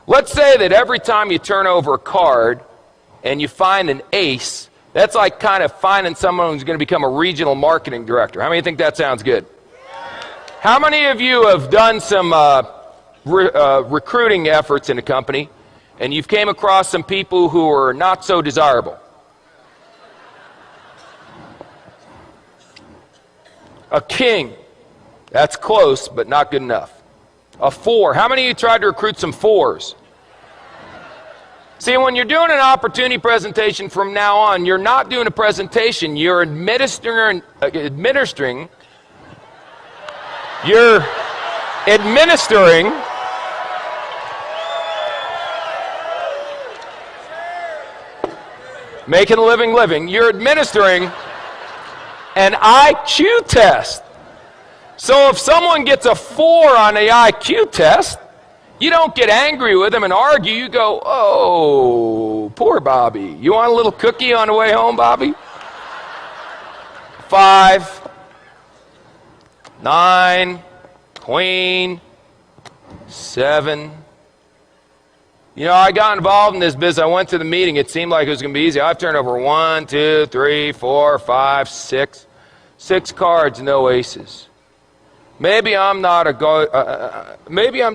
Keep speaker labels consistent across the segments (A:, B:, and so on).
A: Let's say that every time you turn over a card and you find an ace, that's like kind of finding someone who's going to become a regional marketing director. How many think that sounds good? How many of you have done some recruiting efforts in a company and you've came across some people who are not so desirable? A king. That's close, but not good enough. A 4. How many of you tried to recruit some 4s? See, when you're doing an opportunity presentation from now on, you're not doing a presentation, you're administering making a living, you're administering an IQ test. So if someone gets a 4 on the IQ test, you don't get angry with them and argue. You go, oh, poor Bobby. You want a little cookie on the way home, Bobby? 5, 9, queen, 7. You know, I got involved in this business. I went to the meeting. It seemed like it was going to be easy. I've turned over 1, 2, 3, 4, 5, 6. 6 cards, no aces. Maybe I'm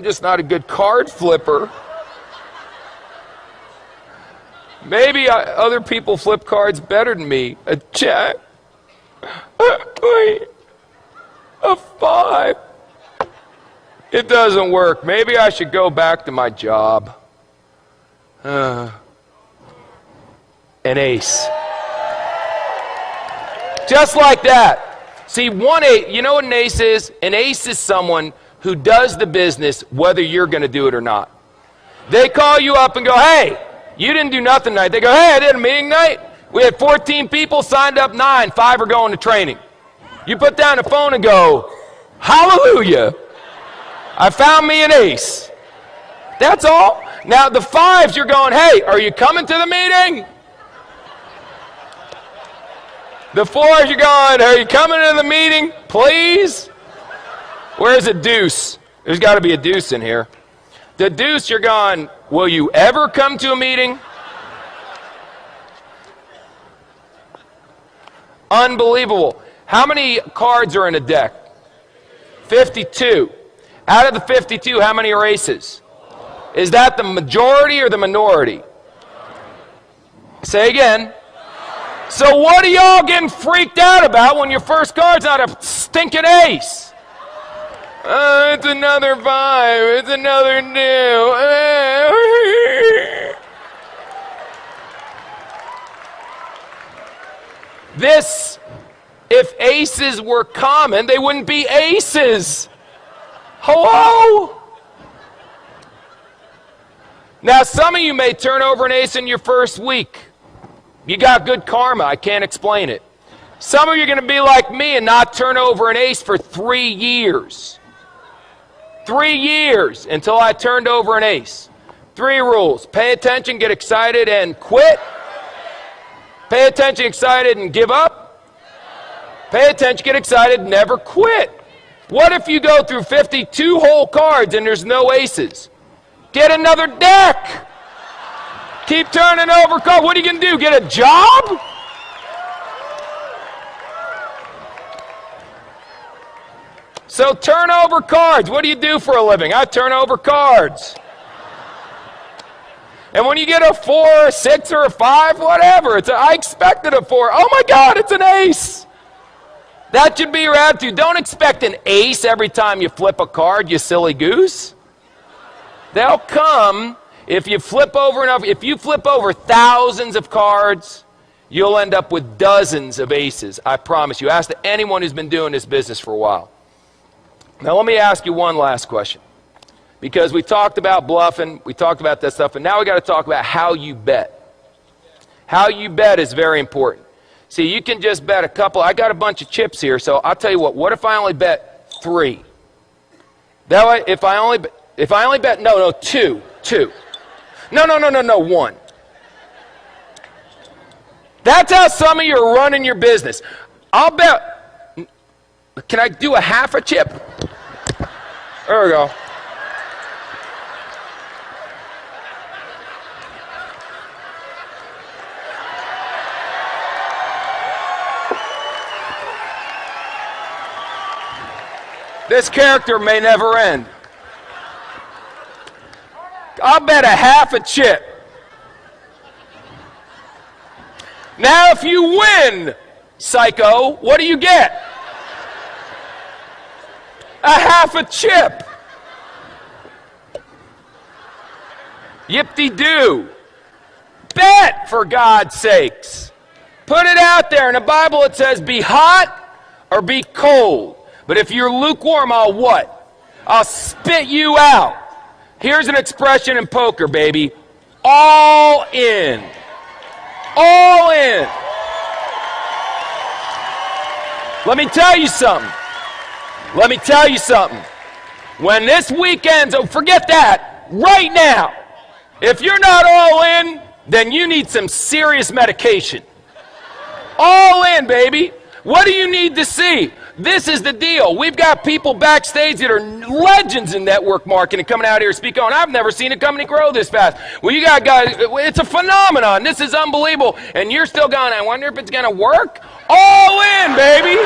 A: just not a good card flipper. Maybe other people flip cards better than me. A jack. A 5. It doesn't work. Maybe I should go back to my job. An ace. Just like that. See, 1 you know what an ace is? An ace is someone who does the business whether you're going to do it or not. They call you up and go, hey, you didn't do nothing tonight. They go, hey, I did a meeting tonight. We had 14 people, signed up 9, 5 are going to training. You put down the phone and go, hallelujah, I found me an ace. That's all. Now the 5s, you're going, hey, are you coming to the meeting? The 4s, you're going, are you coming to the meeting, please? Where's a deuce? There's got to be a deuce in here. The deuce, you're going, will you ever come to a meeting? Unbelievable. How many cards are in a deck? 52. Out of the 52, how many are aces? Is that the majority or the minority? Say again. So what are y'all getting freaked out about when your first card's not a stinking ace? It's another 5. It's another 2. This, if aces were common, they wouldn't be aces. Hello? Now, some of you may turn over an ace in your first week. You got good karma. I can't explain it. Some of you are going to be like me and not turn over an ace for 3 years. 3 years until I turned over an ace. 3 rules. Pay attention, get excited, and quit. Pay attention, excited, and give up. Pay attention, get excited, never quit. What if you go through 52 whole cards and there's no aces? Get another deck. Keep turning over cards. What are you going to do? Get a job? So turn over cards. What do you do for a living? I turn over cards. And when you get a 4, or a 6, or a 5, whatever, I expected a 4. Oh my God, it's an ace. That should be your attitude. Don't expect an ace every time you flip a card, you silly goose. They'll come if you flip over enough. If you flip over thousands of cards, you'll end up with dozens of aces. I promise you. Ask anyone who's been doing this business for a while. Now let me ask you one last question. Because we talked about bluffing, we talked about that stuff, and now we got to talk about how you bet. How you bet is very important. See, you can just bet a couple. I got a bunch of chips here, so I'll tell you what if I only bet 3? That way, if I only bet, no, 2. No, 1. That's how some of you are running your business. I'll bet, can I do a half a chip? There we go. This character may never end. I'll bet a half a chip. Now if you win, psycho, what do you get? A half a chip. Yip-de-doo. Bet, for God's sakes. Put it out there. In the Bible it says be hot or be cold. But if you're lukewarm, I'll what? I'll spit you out. Here's an expression in poker, baby. All in. All in. Let me tell you something. Let me tell you something. When this weekend's over, forget that. Right now. If you're not all in, then you need some serious medication. All in, baby. What do you need to see? This is the deal. We've got people backstage that are legends in network marketing coming out here speaking on. I've never seen a company grow this fast. Well, you got guys, it's a phenomenon. This is unbelievable. And you're still going, I wonder if it's going to work? All in, baby.